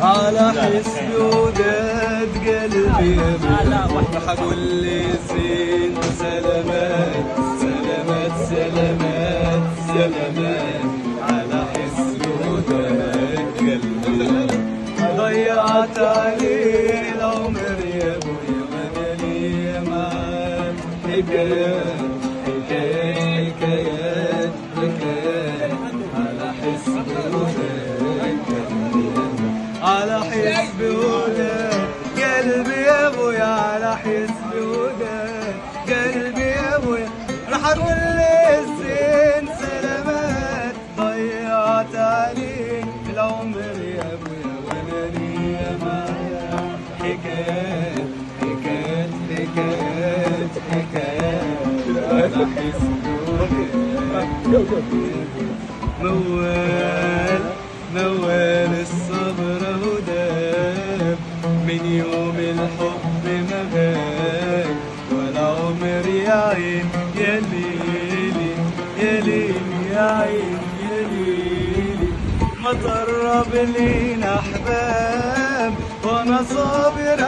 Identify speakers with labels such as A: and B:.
A: على حسبي وداد قلبي راح اقول لي زين سلامات سلامات سلامات سلامات على حسبي وداد قلبي ضيعت عليه العمر يا ابويا وانا لي معاك حكايات حكايات حكايات حكايات على حسبي وداد قلبي على حسبي وداد قلبي يا ابويا على حسبي وداد قلبي يا ابويا راح اقول للزين سلامات ضيعت عليك العمر يا ابويا وانا ليا معاك حكايات حكايات حكايات حكايات على حسبي وداد موال موال الصبر هداب من يوم الحب ما غاب ولا عمر يا عين يا ليلي يا ليلي يا عين يا ليلي ما تقرب لينا احباب وانا صابر